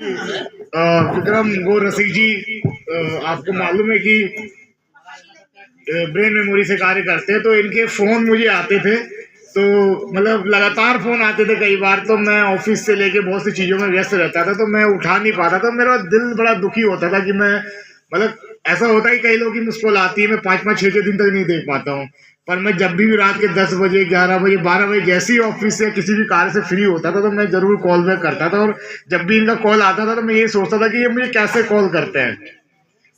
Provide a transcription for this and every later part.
विक्रम गौर रसिक जी, आपको मालूम है कि ब्रेन मेमोरी से कार्य करते हैं, तो इनके फ़ोन मुझे आते थे, तो मतलब लगातार फ़ोन आते थे। कई बार तो मैं ऑफिस से लेके बहुत सी चीज़ों में व्यस्त रहता था, तो मैं उठा नहीं पाता था। मेरा दिल बड़ा दुखी होता था कि मैं मतलब ऐसा होता है कई लोगों की मिस कॉल आती है, मैं 5-5 6-6 दिन तक नहीं देख पाता हूँ। पर मैं जब भी रात के 10 बजे 11 बजे 12 बजे जैसे ही ऑफिस से किसी भी कार्य से फ्री होता था, तो मैं जरूर कॉल बैक करता था। और जब भी इनका कॉल आता था तो मैं ये सोचता था कि ये मुझे कैसे कॉल करते हैं।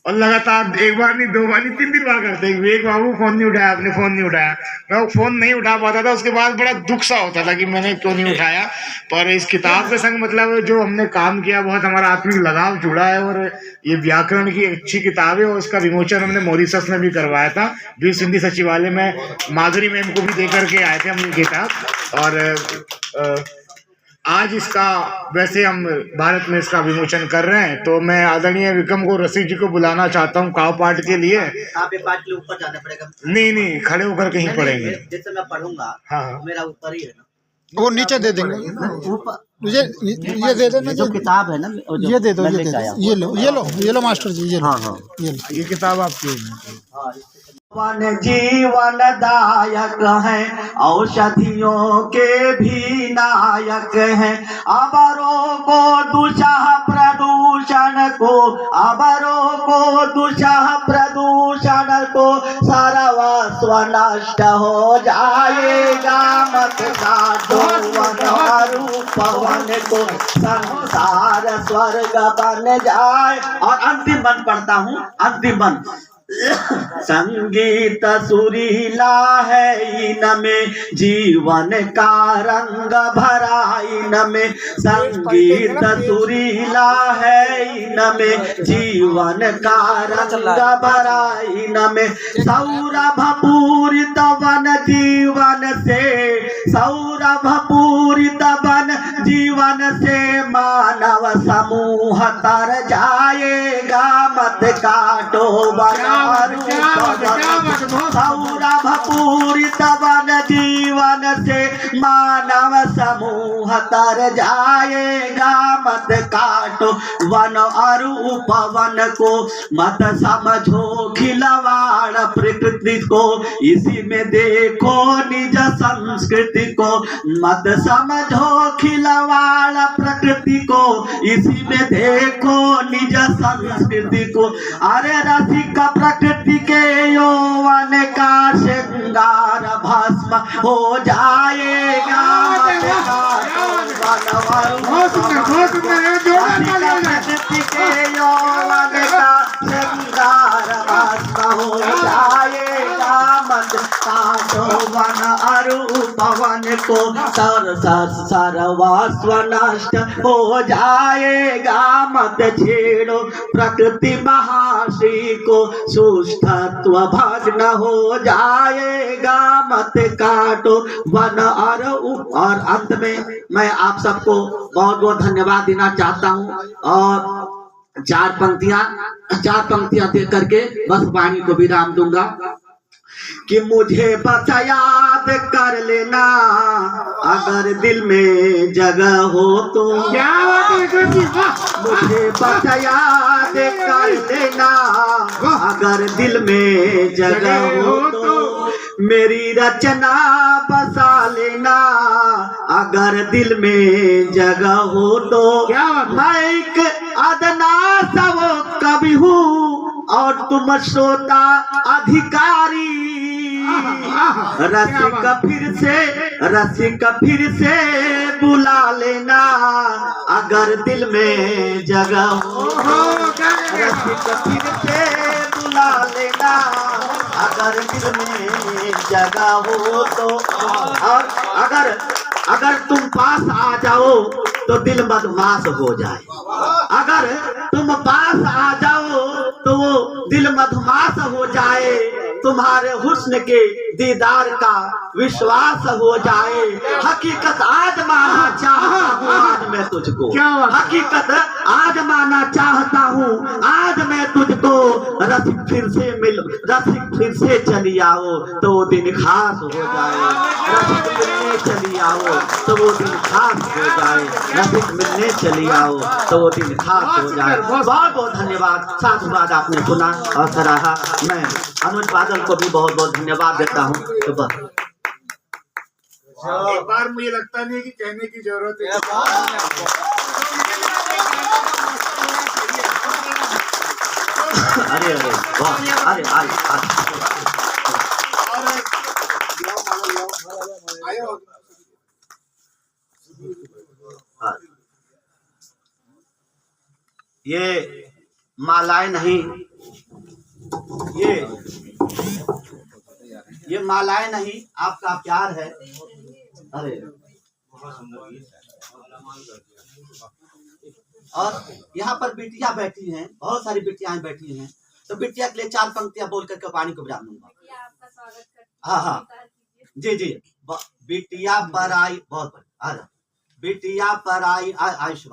और लगातार एक बार नहीं, 2 बार नहीं, 3 बार करते हैं, विवेक बाबू फोन नहीं उठाया, आपने फोन नहीं उठाया। मैं वो फोन नहीं उठा पाता था, उसके बाद बड़ा दुख सा होता था कि मैंने क्यों नहीं उठाया। पर इस किताब के संग मतलब जो हमने काम किया, बहुत हमारा आत्मिक लगाव जुड़ा है। और ये व्याकरण की अच्छी किताब है, और उसका विमोचन हमने मॉरिशस में भी करवाया था, विश्व हिंदी सचिवालय में माधुरी मैम को भी दे करके आए थे हम ये किताब। और आज इसका वैसे हम भारत में इसका विमोचन कर रहे हैं, तो मैं आदरणीय विक्रम गौर रसिक जी को बुलाना चाहता हूँ काव पाठ के लिए। आप ये पाठ के लिए ऊपर जाना पड़ेगा। नहीं, खड़े होकर कहीं पढ़ेंगे। जैसे मैं पढ़ूंगा, हाँ, मेरा ऊपर ही है ना, वो नीचे दे देंगे। ऊपर मुझे ये दे देना, जो किताब है ना, ये दे दो, ये लो मास्टर जी, ये लो। हाँ, ये किताब आपकी वन जीवन दायक है, औषधियों के भी नायक है। अबरों को दुषह प्रदूषण को, अबरों को दुषह प्रदूषण को सर्वस्व नष्ट हो जाएगा। मत काटो वन पवन को, संसार स्वर्ग बन जाए। और अंतिम मन पढ़ता हूँ, अंतिम मन। संगीत सुरीला है इनमें, जीवन का रंग भरा इनमें। संगीत सुरीला है इनमें, जीवन का रंग भरा इनमें। सौरभ पूरित वन जीवन से, सौरभ पूरित वन जीवन से मानव समूह तर जाएगा। मत काटो वन, सौरभ पूरित वन जीवन से मानव समूह तर जाएगा। मत काटो वन और उपवन को, मत समझो खिलवाड़ प्रकृति को, इसी में देखो निज संस्कृति को। मत समझो खिलवाड़ प्रकृति को, इसी में देखो निज संस्कृति को। अरे रसिक प्रकृति के यौवन का श्रृंगार भस्म हो जाएगा। प्रकृति के यौवन का श्रृंगार भस्म हो जाएगा। मत काटो वन अरु पवन को, सर्वस्व नष्ट हो जाएगा। मत छेड़ो प्रकृति महाश्री को, सुष्ठत्व भग्न हो जाएगा। मत काटो वन और अंत में मैं आप सबको बहुत बहुत धन्यवाद देना चाहता हूँ। और चार पंक्तियां दे करके बस वाणी को विराम दूंगा कि मुझे बस याद कर लेना, अगर दिल में जगह हो तो। क्या बात है, मुझे बस याद कर लेना, अगर दिल में जगह हो तो। मेरी रचना बसा लेना, अगर दिल में जगह हो तो। मैं एक अदना सा वो कवि हूँ और तुम श्रोता अधिकारी। रसिक फिर से बुला लेना, अगर दिल में जगह हो। रसिक फिर से बुला लेना, अगर दिल में जगह हो तो। और अगर तुम पास आ जाओ तो दिल मदमाश हो जाए। अगर तुम पास आ जाओ तो वो दिल मदमाश हो जाए। तुम्हारे हुस्न के दीदार का विश्वास हो जाए। हकीकत आजमाना चाहता हूँ आज मैं तुझको, हकीकत आजमाना चाहता हूँ आज मैं तुझको। रसिक फिर से मिल, रसिक फिर से चली आओ तो वो दिन खास हो जाए। रसिक मिलने चली आओ तो वो दिन खास हो जाए। रसिक मिलने चली आओ तो वो दिन खास हो जाए। बहुत बहुत धन्यवाद। साधुवाद आपने सुना और सराहा। मैं अनुज बादल को भी बहुत बहुत धन्यवाद देता हूँ। तो बस एक बार मुझे लगता नहीं है कि कहने की जरूरत है। अरे अरे वाह, अरे आए ये मालाएं नहीं, ये मालाएं नहीं, आपका प्यार है। अरे और यहाँ पर बिटिया बैठी हैं, बहुत सारी बिटियां बैठी हैं। तो बिटिया के लिए 4 पंक्तियां बोल करके वाणी को विराम दूंगा। हाँ हाँ जी जी। बिटिया पर आई, बहुत बिटिया पर आई, आयुष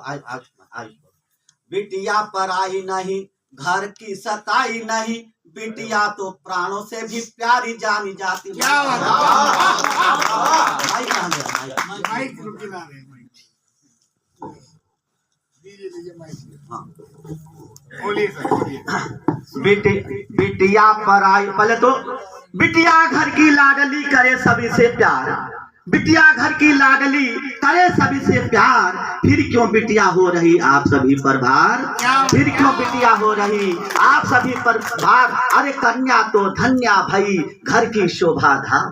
बिटिया पर आई नहीं, घर की सताई नहीं, बिटिया तो प्राणों से भी प्यारी जानी जाती। क्या बिटिया पर आई, पहले तो बिटिया घर की लाडली करे सभी से प्यार, बिटिया घर की लाडली करे सभी से प्यार, फिर क्यों बिटिया हो रही आप सभी पर भार, फिर क्यों बिटिया हो रही आप सभी पर भार। अरे कन्या तो धन्या भई घर की शोभा धाम,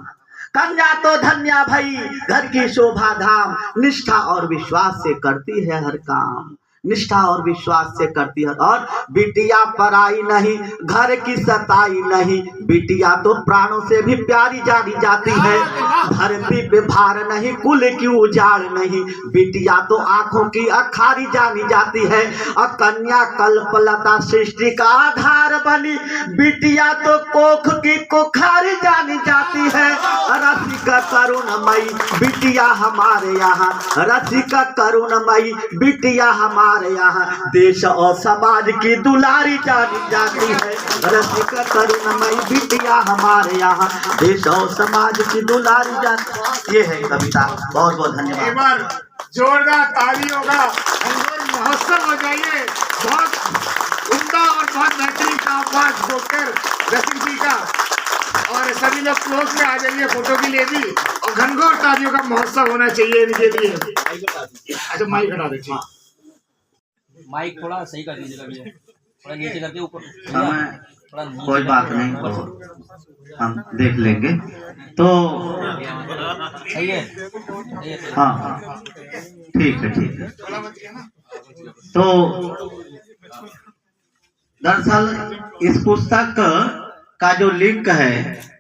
कन्या तो धन्या भई घर की शोभा धाम, निष्ठा और विश्वास से करती है हर काम, निष्ठा और विश्वास से करती है। और बिटिया पराई नहीं, घर की सताई नहीं, बिटिया तो प्राणों से भी प्यारी जानी जाती है। धरती पे भार नहीं, कुल की उजाड़ नहीं, बिटिया तो आंखों की अखारी जानी जाती है। और कन्या कल्पलता सृष्टि का आधार बनी, बिटिया तो कोख की कोखारी जानी जाती है। रसिका करुणमयी बिटिया हमारे यहाँ, रसिका करुणमयी बिटिया हमारे यहाँ, देश और समाज की दुलारी जानी जाती है। रसिका करुणमयी बिटिया हमारे यहाँ, देश और समाज की दुलारी जाती। ये है कविता। बहुत बहुत धन्यवाद। एक बार जोरदार तालियों का महोत्सव हो जाइए। बहुत उम्दा और बहुत बेहतरीन आवाज डॉक्टर रसिक जी का। और सभी लोग क्लोज में आ जाइए फोटो के लिए भी, और घनघोर तालियों का महोत्सव होना चाहिए इनके लिए। अच्छा माइक हटा दीजिए, माइक थोड़ा सही कर दीजिएगा भैया, थोड़ा नीचे करके ऊपर। कोई बात नहीं, हम देख लेंगे। तो सही है, हाँ ठीक है ठीक है। तो दरअसल इस पुस्तक का जो लिंक है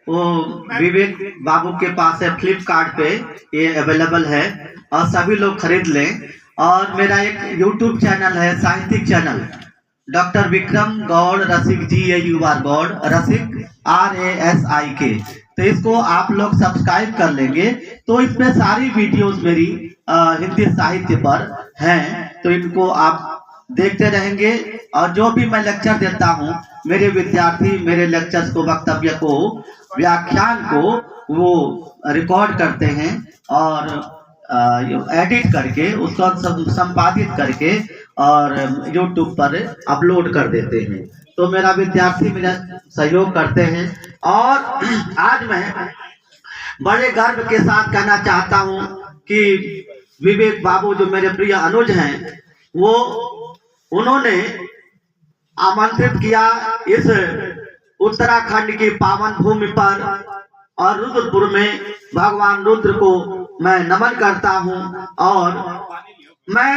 वो विवेक बाबू के पास है, फ्लिपकार्ट पे ये अवेलेबल है और सभी लोग खरीद लें। और मेरा एक यूट्यूब चैनल है, साहित्यिक चैनल, डॉक्टर विक्रम गौड़ रसिक, GAUR गौड़ रसिक RASIK। तो इसको आप लोग सब्सक्राइब कर लेंगे तो इसमें सारी वीडियोस मेरी हिंदी साहित्य पर हैं, तो इनको आप देखते रहेंगे। और जो भी मैं लेक्चर देता हूँ, मेरे विद्यार्थी मेरे लेक्चर्स को, वक्तव्य को, व्याख्यान को वो रिकॉर्ड करते हैं और एडिट करके उसको संपादित करके और YouTube पर अपलोड कर देते हैं। तो मेरा विद्यार्थी मेरा सहयोग करते हैं। और आज मैं बड़े गर्व के साथ कहना चाहता हूं कि विवेक बाबू जो मेरे प्रिय अनुज हैं, वो उन्होंने आमंत्रित किया इस उत्तराखंड की पावन भूमि पर, और रुद्रपुर में भगवान रुद्र को मैं नमन करता हूं। और मैं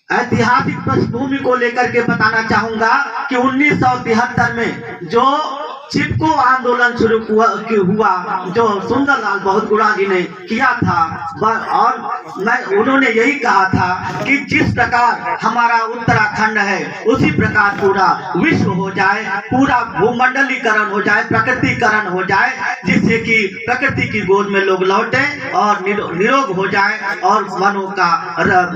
ऐतिहासिक पृष्ठभूमि को लेकर के बताना चाहूंगा कि 1973 में जो चिपको आंदोलन शुरू हुआ जो सुंदरलाल बहुगुणा जी ने किया था, और उन्होंने यही कहा था कि जिस प्रकार हमारा उत्तराखंड है उसी प्रकार पूरा विश्व हो जाए, पूरा भूमंडलीकरण हो जाए, प्रकृतिकरण हो जाए, जिससे कि प्रकृति की गोद में लोग लौटे और निरोग हो जाए और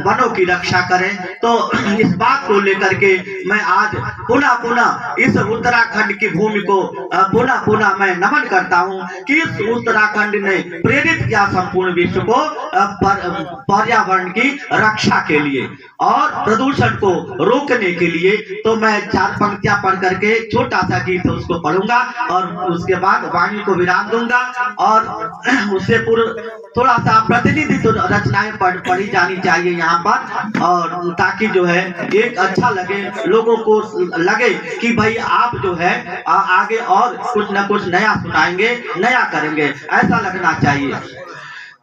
वनों की रक्षा करें। तो इस बात को लेकर के मैं आज पुनः इस उत्तराखंड की भूमि को पुनः मैं नमन करता हूं कि इस उत्तराखंड ने प्रेरित किया संपूर्ण विश्व को पर्यावरण की रक्षा के लिए और प्रदूषण को रोकने के लिए। तो मैं 4 पंक्तियां पढ़ करके छोटा सा गीत उसको पढ़ूंगा और उसके बाद वाणी को विराम दूंगा और उससे थोड़ा सा प्रतिनिधित्व रचनाएं पढ़ी जानी चाहिए यहाँ पर, और ताकि जो है एक अच्छा लगे, लोगों को लगे कि भाई आप जो है आगे और कुछ न कुछ नया सुनाएंगे, नया करेंगे, ऐसा लगना चाहिए।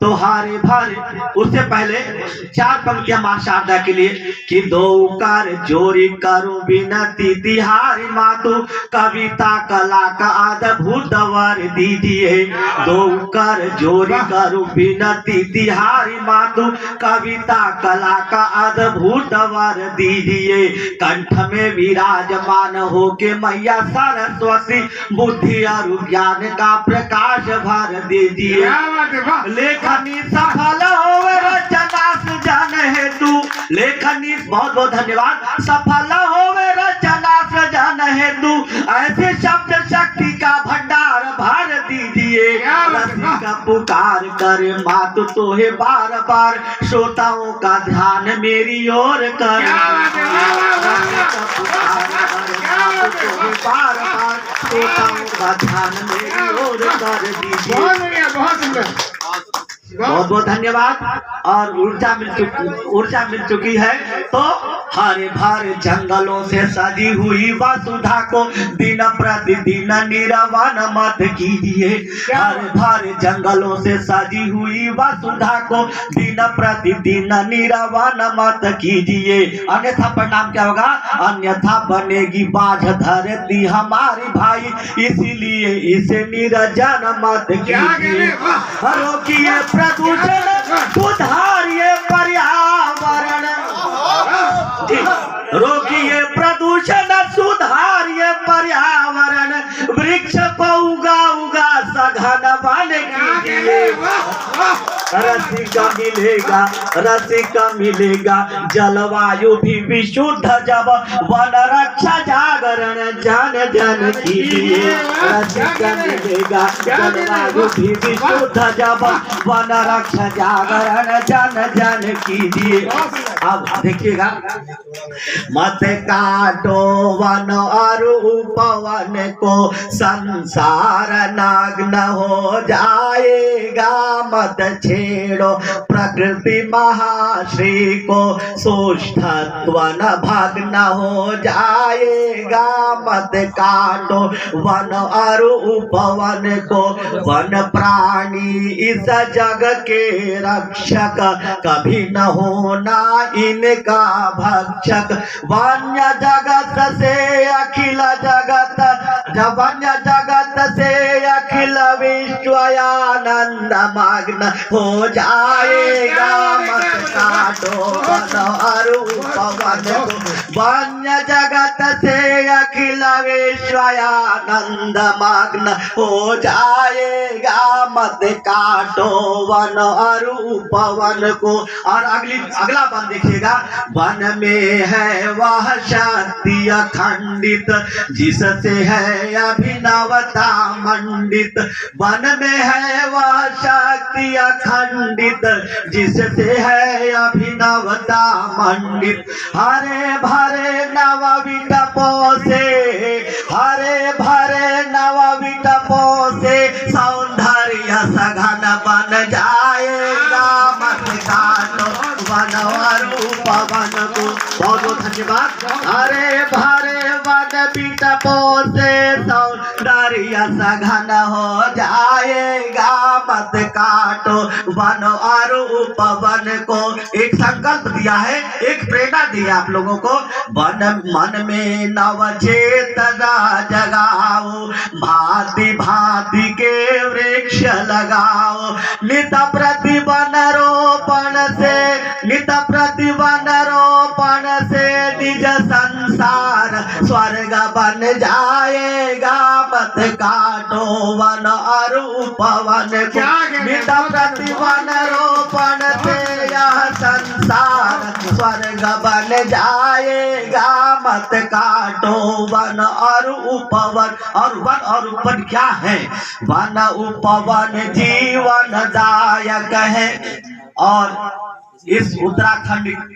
तो हारे भारे उससे पहले 4 पंक्तियां मां शारदा के लिए कि दो कर जोरी करो विनती तिहारी मातु कविता कला का अद्भुत वर दीजिए। दो कर जोरी करो विनती तिहारी मातु कविता कला का अद्भुत वर दीजिए। कंठ में विराजमान हो के मैया सरस्वती बुद्धि और ज्ञान का प्रकाश भर दीजिए। लेखनी सफल हो रचना सृजन हेतु, लेखनी बहुत बहुत धन्यवाद, सफल हो रचना सृजन हेतु ऐसे शब्द शक्ति का भंडार भर दीजिए। रसिका पुकार करे मातु तोहे बार बार श्रोताओं का ध्यान मेरी ओर कर। रसिका पुकार करे मातु तोहे बार बार श्रोताओं का ध्यान मेरी ओर कर दीजिए। बहुत सुंदर, बहुत बहुत धन्यवाद। और ऊर्जा मिल चुकी है। तो हरे भरे जंगलों से सजी हुई वसुधा को दिन प्रतिदिन निर्वाण मत कीजिए। हरे भरे जंगलों से सजी हुई वसुधा को दिन प्रतिदिन निर्वाण मत कीजिए। अन्यथा परिणाम क्या होगा? अन्यथा बनेगी बाझ धरती हमारी भाई, इसीलिए इसे निर्जन मत कीजिए। रोकिए प्रदूषण सुधारिए पर्यावरण, रोकिए प्रदूषण सुधारिए पर्यावरण, वृक्ष को उगा सघन वन कीजिए। रसिका मिलेगा जलवायु भी विशुद्ध जब वन रक्षा जागरण जन जन कीजिए। रसिका मिलेगा जलवायु भी विशुद्ध जब वन रक्षा जागरण जन जन कीजिए। अब देखिएगा, मत काटो वन और उपवन को, संसार नग्न हो जाएगा। मत छेड़ो प्रकृति महाश्री को, सुष्ठत्व न भग्न हो जाएगा। मत काटो वन और उपवन को, वन प्राणी इस जग के रक्षक, कभी न होना इनका भक्षक। वन्य जगत से अखिल जगत, वन्य जगत से अखिल विश्व आनंद मग्न हो जाएगा। मत काटो वन और उपवन को, वन्य जगत से अखिल विश्व आनंद मग्न हो जाएगा। मत काटो वन और उपवन को। और अगला बंद देखिएगा, वन में है वह शक्ति अखंडित, जिससे है अभिनवता मंडित। वन में है वह शक्ति अखंडित, जिससे है अभिनवता मंडित। हरे भरे नव विटपों से, हरे भरे नव विटपों से सौंदर्य सघन बन जाएगा। मत काटो वन और उपवन को। बहुत बहुत के बाद अरे भरे वन बिटपो से सौंदर्य सघन हो जाएगा, मत काटो वन और उपवन को। एक संकल्प दिया है, एक प्रेरणा दी है आप लोगों को, वन मन में नव चेतना जगाओ, भांति भांति के वृक्ष लगाओ, नित प्रति वन रोपण से, नित प्रति वन रोपण से निज संसार स्वर्ग बन जाएगा, मत काटो वन और उपवन को। नित प्रति वन रोपण से यह संसार स्वर्ग बन जाएगा, मत काटो वन और उपवन। और वन और उपवन क्या है? वन उपवन जीवन दायक है। और इस उत्तराखंड